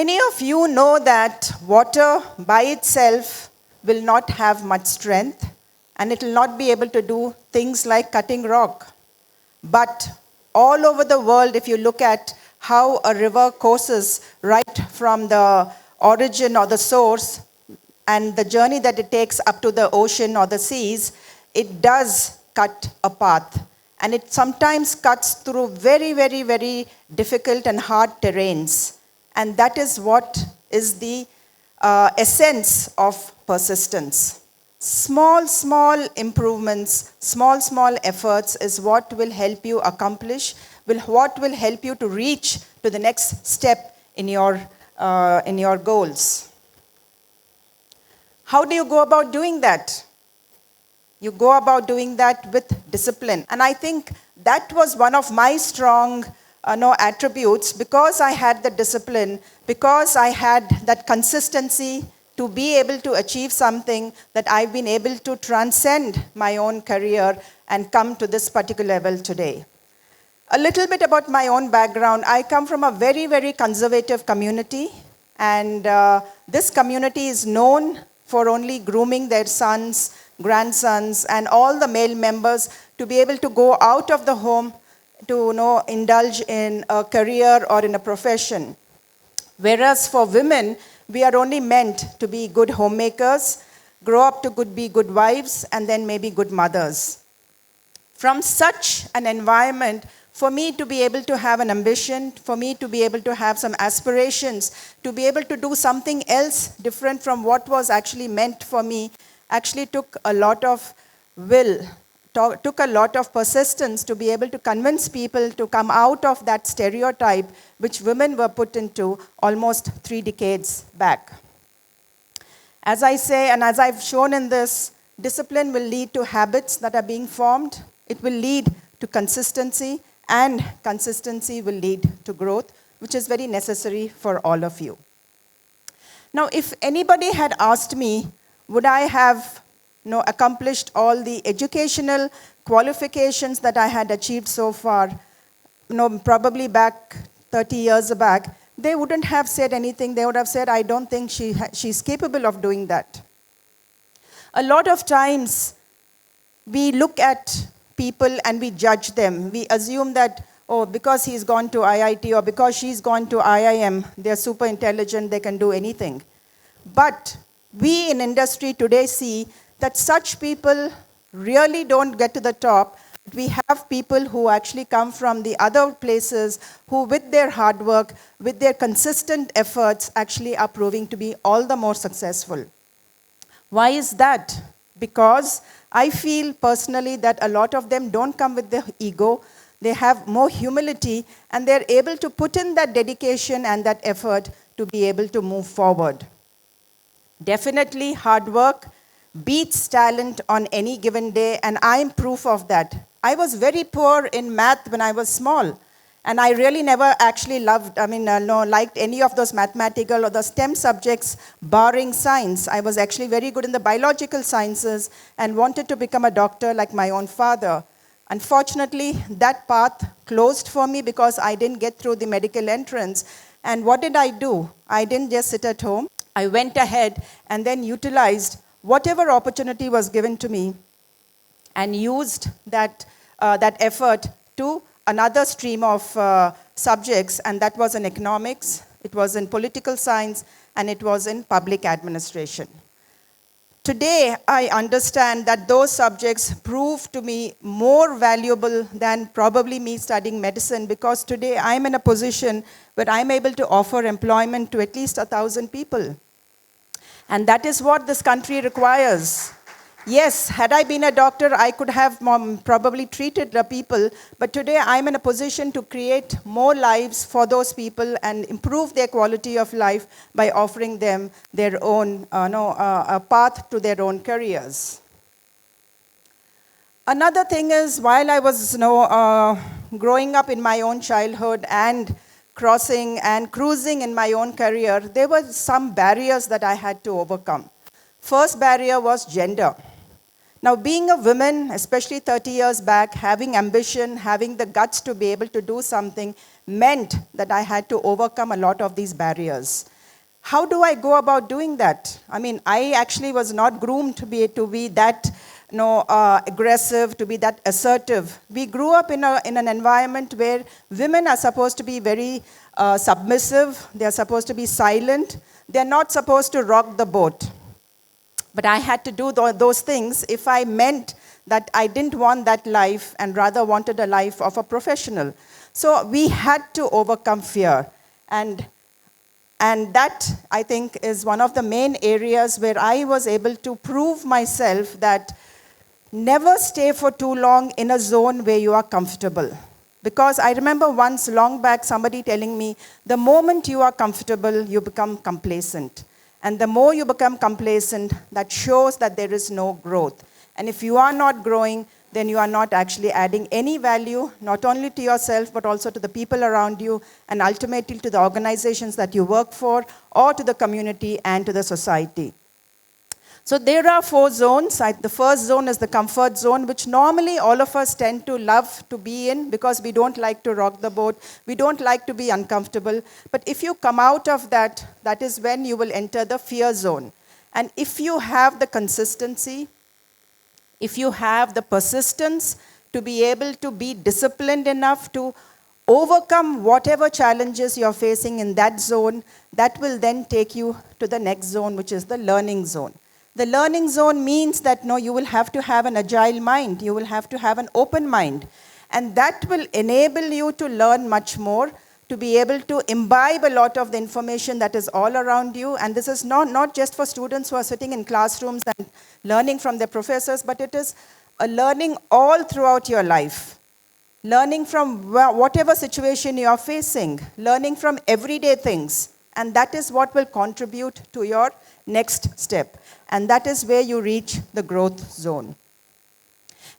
Many of you know that water by itself will not have much strength and it will not be able to do things like cutting rock. But all over the world, if you look at how a river courses right from the origin or the source and the journey that it takes up to the ocean or the seas, it does cut a path. And it sometimes cuts through very, very, very difficult and hard terrains. And that is what is the essence of persistence. Small improvements, small efforts is what will help you accomplish, what will help you to reach to the next step in your goals. How do you go about doing that? You go about doing that with discipline. And I think that was one of my strong attributes, because I had the discipline, because I had that consistency to be able to achieve something, that I've been able to transcend my own career and come to this particular level today. A little bit about my own background. I come from a very, very conservative community, and this community is known for only grooming their sons, grandsons, and all the male members to be able to go out of the home to indulge in a career or in a profession. Whereas for women, we are only meant to be good homemakers, grow up to be good wives, and then maybe good mothers. From such an environment, for me to be able to have an ambition, for me to be able to have some aspirations, to be able to do something else different from what was actually meant for me, actually took a lot of will, took a lot of persistence to be able to convince people to come out of that stereotype which women were put into almost 3 decades back. As I say, and as I've shown in this, discipline will lead to habits that are being formed. It will lead to consistency, and consistency will lead to growth, which is very necessary for all of you. Now, if anybody had asked me, would I have accomplished all the educational qualifications that I had achieved so far, probably back 30 years back, they wouldn't have said anything. They would have said, I don't think she's capable of doing that. A lot of times, we look at people and we judge them. We assume that, because he's gone to IIT or because she's gone to IIM, they're super intelligent, they can do anything. But we in industry today see that such people really don't get to the top. We have people who actually come from the other places who, with their hard work, with their consistent efforts, actually are proving to be all the more successful. Why is that? Because I feel personally that a lot of them don't come with the ego. They have more humility, and they're able to put in that dedication and that effort to be able to move forward. Definitely, hard work beats talent on any given day, and I'm proof of that. I was very poor in math when I was small, and I really never actually liked any of those mathematical or the STEM subjects, barring science. I was actually very good in the biological sciences and wanted to become a doctor like my own father. Unfortunately, that path closed for me because I didn't get through the medical entrance. And what did I do? I didn't just sit at home. I went ahead and then utilized whatever opportunity was given to me and used that effort to another stream of subjects, and that was in economics, it was in political science, and it was in public administration. Today, I understand that those subjects prove to me more valuable than probably me studying medicine, because today I'm in a position where I'm able to offer employment to at least 1,000 people. And that is what this country requires. Yes, had I been a doctor, I could have probably treated the people, but today I'm in a position to create more lives for those people and improve their quality of life by offering them their own, a path to their own careers. Another thing is, while I was growing up in my own childhood and crossing and cruising in my own career, there were some barriers that I had to overcome. First barrier was gender. Now, being a woman, especially 30 years back, having ambition, having the guts to be able to do something, meant that I had to overcome a lot of these barriers. how do I go about doing that? I mean, I actually was not groomed to be that aggressive, to be that assertive. We grew up in an environment where women are supposed to be very submissive. They are supposed to be silent. They are not supposed to rock the boat. But I had to do those things if I meant that I didn't want that life and rather wanted a life of a professional. So we had to overcome fear. And that, I think, is one of the main areas where I was able to prove myself that never stay for too long in a zone where you are comfortable. Because I remember once long back somebody telling me, the moment you are comfortable, you become complacent. And the more you become complacent, that shows that there is no growth. And if you are not growing, then you are not actually adding any value, not only to yourself, but also to the people around you, and ultimately to the organizations that you work for, or to the community and to the society. So there are 4 zones. The first zone is the comfort zone, which normally all of us tend to love to be in because we don't like to rock the boat. We don't like to be uncomfortable. But if you come out of that, that is when you will enter the fear zone. And if you have the consistency, if you have the persistence to be able to be disciplined enough to overcome whatever challenges you're facing in that zone, that will then take you to the next zone, which is the learning zone. The learning zone means that you will have to have an agile mind. You will have to have an open mind. And that will enable you to learn much more, to be able to imbibe a lot of the information that is all around you. And this is not just for students who are sitting in classrooms and learning from their professors, but it is a learning all throughout your life. Learning from whatever situation you are facing, learning from everyday things. And that is what will contribute to your next step. And that is where you reach the growth zone.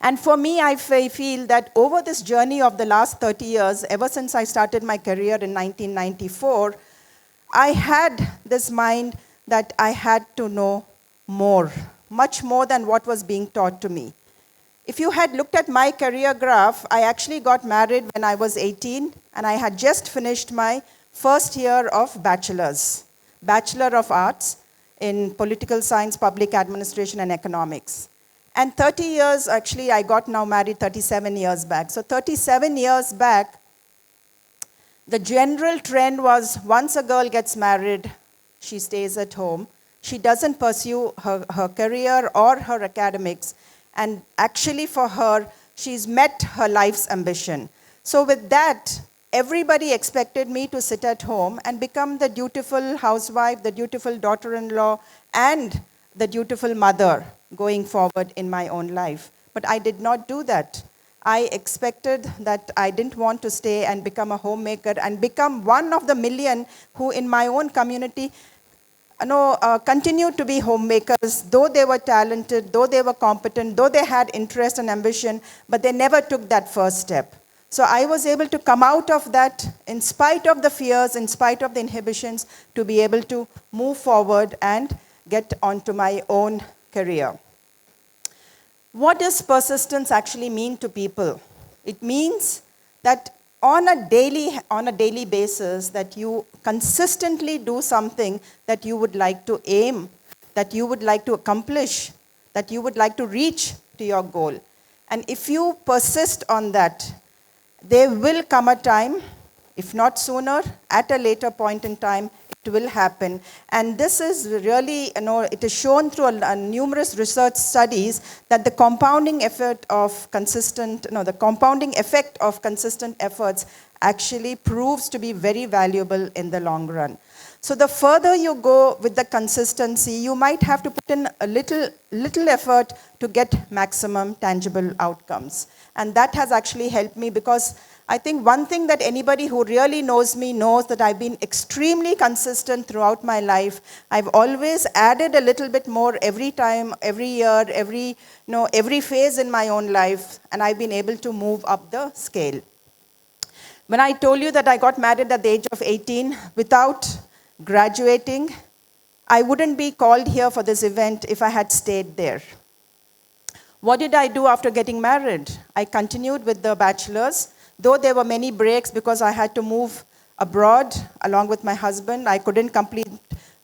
And for me, I feel that over this journey of the last 30 years, ever since I started my career in 1994, I had this mind that I had to know more, much more than what was being taught to me. If you had looked at my career graph, I actually got married when I was 18, and I had just finished my first year of Bachelor of Arts in Political Science, Public Administration, and Economics. And 30 years, actually, I got now married 37 years back. So 37 years back, the general trend was once a girl gets married, she stays at home. She doesn't pursue her career or her academics. And actually for her, she's met her life's ambition. So with that, everybody expected me to sit at home and become the dutiful housewife, the dutiful daughter-in-law, and the dutiful mother going forward in my own life. But I did not do that. I expected that I didn't want to stay and become a homemaker and become one of the million who in my own community continued to be homemakers, though they were talented, though they were competent, though they had interest and ambition, but they never took that first step. So I was able to come out of that in spite of the fears, in spite of the inhibitions, to be able to move forward and get onto my own career. What does persistence actually mean to people? It means that on a daily basis, that you consistently do something that you would like to aim, that you would like to accomplish, that you would like to reach to your goal. And if you persist on that, there will come a time, if not sooner, at a later point in time, it will happen. And this is really, it is shown through numerous research studies that the compounding effect of consistent efforts actually proves to be very valuable in the long run. So the further you go with the consistency, you might have to put in a little effort to get maximum tangible outcomes. And that has actually helped me, because I think one thing that anybody who really knows me knows that I've been extremely consistent throughout my life. I've always added a little bit more every time, every year, every phase in my own life, and I've been able to move up the scale. When I told you that I got married at the age of 18 without graduating, I wouldn't be called here for this event if I had stayed there. What did I do after getting married? I continued with the bachelor's, though there were many breaks because I had to move abroad along with my husband. I couldn't complete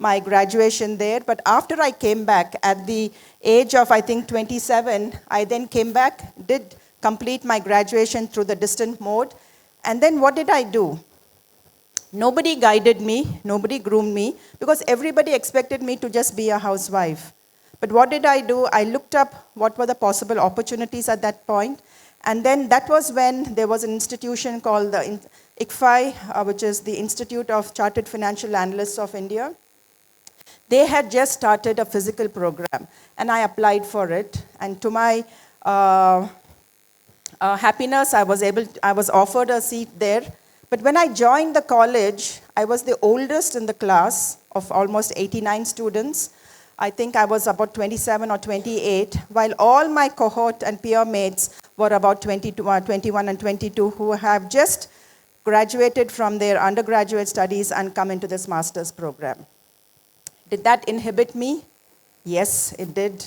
my graduation there. But after I came back at the age of, I think, 27, I then came back, did complete my graduation through the distant mode. And then what did I do? Nobody guided me, nobody groomed me, because everybody expected me to just be a housewife. But what did I do? I looked up what were the possible opportunities at that point. And then that was when there was an institution called the TEDxVJIT, which is the Institute of Chartered Financial Analysts of India. They had just started a physical program, and I applied for it. And to my happiness, I was offered a seat there. But when I joined the college, I was the oldest in the class of almost 89 students. I think I was about 27 or 28, while all my cohort and peer mates were about 21 and 22 who have just graduated from their undergraduate studies and come into this master's program. Did that inhibit me? Yes, it did.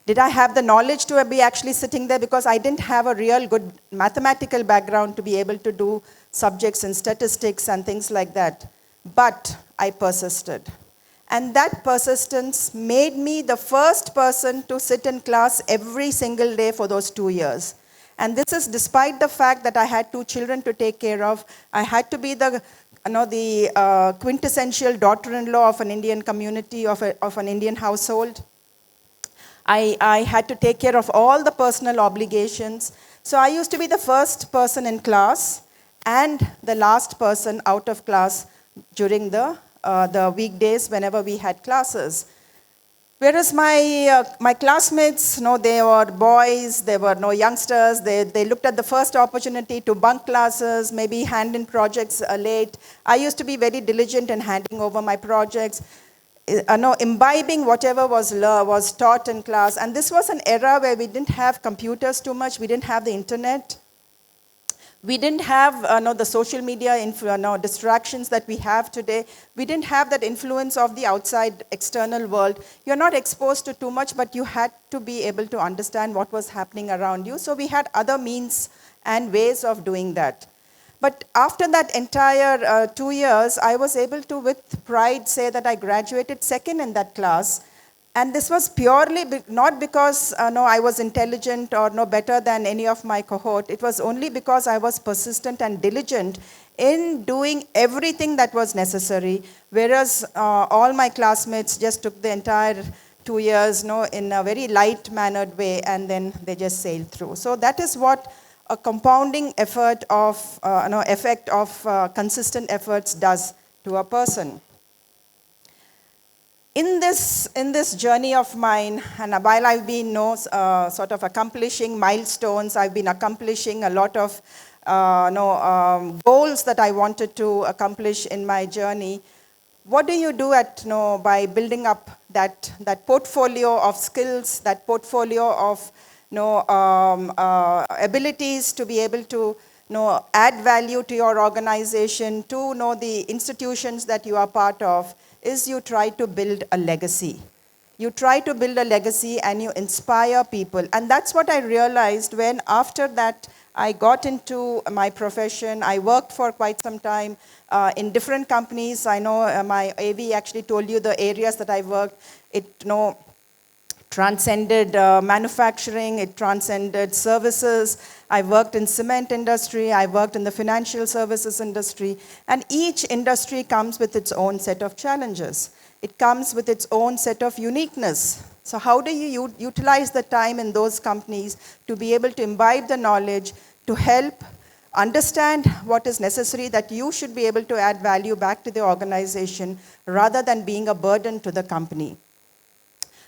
Did I have the knowledge to be actually sitting there? Because I didn't have a real good mathematical background to be able to do subjects in statistics and things like that. But I persisted. And that persistence made me the first person to sit in class every single day for those 2 years. And this is despite the fact that I had 2 children to take care of. I had to be the quintessential daughter-in-law of an Indian community, of an Indian household. I had to take care of all the personal obligations. So I used to be the first person in class and the last person out of class during the weekdays whenever we had classes. Whereas my classmates, they were boys, they were no youngsters, they looked at the first opportunity to bunk classes, maybe hand in projects late. I used to be very diligent in handing over my projects, imbibing whatever was taught in class. And this was an era where we didn't have computers too much, we didn't have the internet. We didn't have the social media distractions that we have today. We didn't have that influence of the outside external world. You're not exposed to too much, but you had to be able to understand what was happening around you. So we had other means and ways of doing that. But after that entire 2 years, I was able to, with pride, say that I graduated second in that class. And this was purely not because I was intelligent or no better than any of my cohort. It was only because I was persistent and diligent in doing everything that was necessary, whereas all my classmates just took the entire 2 years in a very light-mannered way, and then they just sailed through. So that is what a compounding effect of consistent efforts does to a person. In this journey of mine, and while I've been sort of accomplishing milestones, I've been accomplishing a lot of goals that I wanted to accomplish in my journey. What do you do by building up that portfolio of skills, that portfolio of abilities to be able to add value to your organization, to the institutions that you are part of? Is you try to build a legacy. You try to build a legacy and you inspire people. And that's what I realized when after that I got into my profession. I worked for quite some time in different companies. I know my AV actually told you the areas that I worked. It transcended manufacturing, it transcended services. I worked in cement industry, I worked in the financial services industry, and each industry comes with its own set of challenges. It comes with its own set of uniqueness. So how do you utilize the time in those companies to be able to imbibe the knowledge, to help understand what is necessary that you should be able to add value back to the organization rather than being a burden to the company?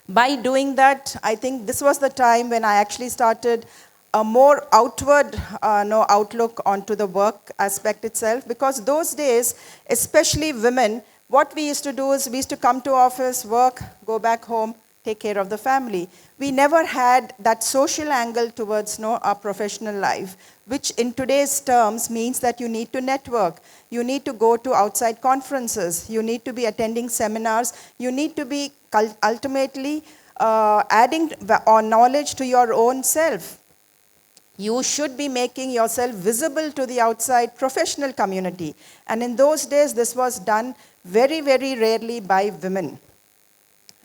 By doing that, I think this was the time when I actually started a more outward outlook onto the work aspect itself, because those days, especially women, what we used to do is we used to come to office, work, go back home, take care of the family. We never had that social angle towards our professional life, which in today's terms means that you need to network, you need to go to outside conferences, you need to be attending seminars, you need to be ultimately adding knowledge to your own self. You should be making yourself visible to the outside professional community. And in those days, this was done very, very rarely by women.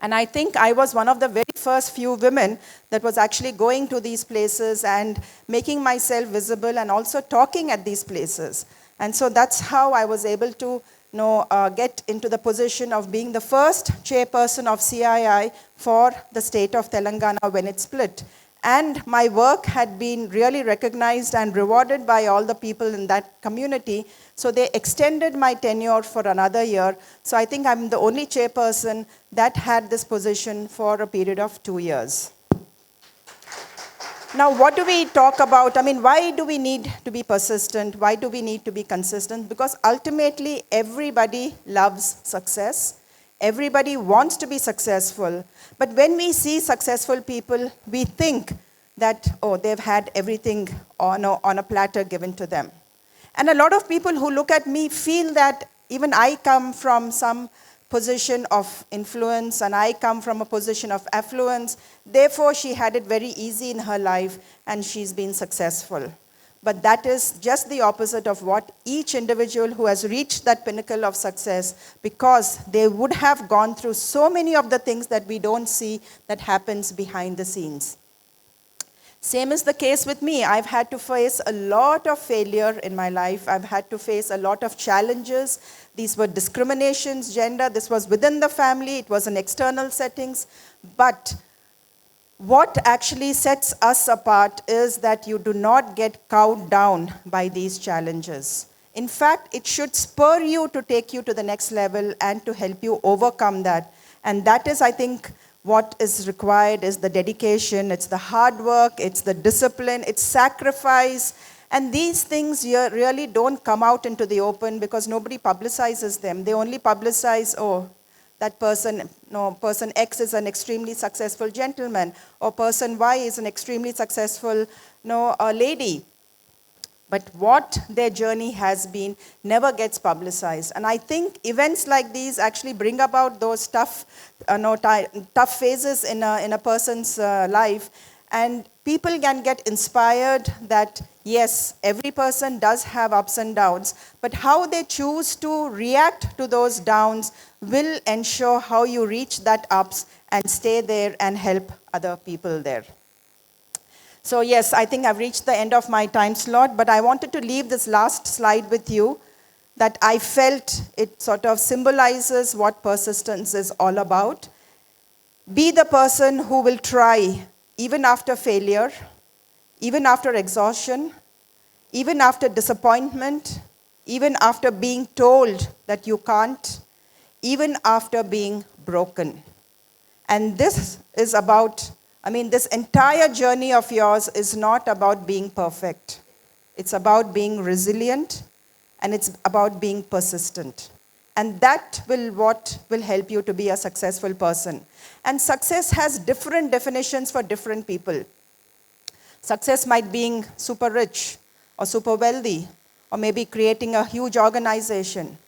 And I think I was one of the very first few women that was actually going to these places and making myself visible and also talking at these places. And so that's how I was able to get into the position of being the first chairperson of CII for the state of Telangana when it split. And my work had been really recognized and rewarded by all the people in that community. So they extended my tenure for another year. So I think I'm the only chairperson that had this position for a period of 2 years. Now, what do we talk about? I mean, why do we need to be persistent? Why do we need to be consistent? Because ultimately, everybody loves success. Everybody wants to be successful. But when we see successful people, we think that, oh, they've had everything on a platter given to them. And a lot of people who look at me feel that even I come from some position of influence and I come from a position of affluence. Therefore, she had it very easy in her life and she's been successful. But that is just the opposite of what each individual who has reached that pinnacle of success, because they would have gone through so many of the things that we don't see that happens behind the scenes. Same is the case with me. I've had to face a lot of failure in my life. I've had to face a lot of challenges. These were discriminations, gender. This was within the family. It was in external settings. But what actually sets us apart is that you do not get cowed down by these challenges. In fact, it should spur you to take you to the next level and to help you overcome that. And that is, I think, what is required is the dedication, it's the hard work, it's the discipline, it's sacrifice. And these things really don't come out into the open because nobody publicizes them. They only publicize, oh, that person X is an extremely successful gentleman, or person Y is an extremely successful lady. But what their journey has been never gets publicized. And I think events like these actually bring about those tough phases in a person's life. And people can get inspired that, yes, every person does have ups and downs, but how they choose to react to those downs will ensure how you reach that ups and stay there and help other people there. So yes, I think I've reached the end of my time slot, but I wanted to leave this last slide with you that I felt it sort of symbolizes what persistence is all about. Be the person who will try even after failure, even after exhaustion, even after disappointment, even after being told that you can't, even after being broken. And this is about, this entire journey of yours is not about being perfect. It's about being resilient, and it's about being persistent. And that what will help you to be a successful person. And success has different definitions for different people. Success might be super rich or super wealthy, or maybe creating a huge organization.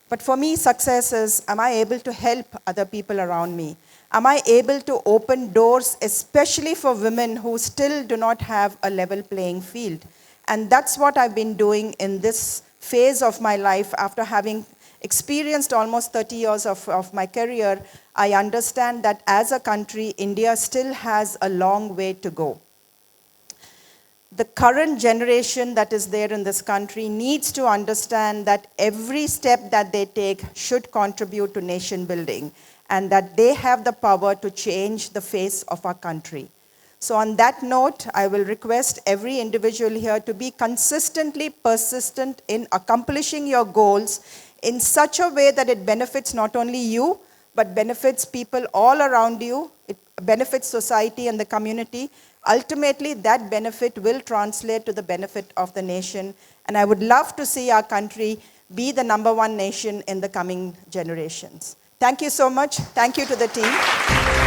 But for me, success is, am I able to help other people around me? Am I able to open doors, especially for women who still do not have a level playing field? And that's what I've been doing in this phase of my life. After having experienced almost 30 years of my career, I understand that as a country, India still has a long way to go. The current generation that is there in this country needs to understand that every step that they take should contribute to nation building, and that they have the power to change the face of our country. So on that note, I will request every individual here to be consistently persistent in accomplishing your goals in such a way that it benefits not only you, but benefits people all around you. It benefits society and the community. Ultimately, that benefit will translate to the benefit of the nation. And I would love to see our country be the #1 nation in the coming generations. Thank you so much. Thank you to the team.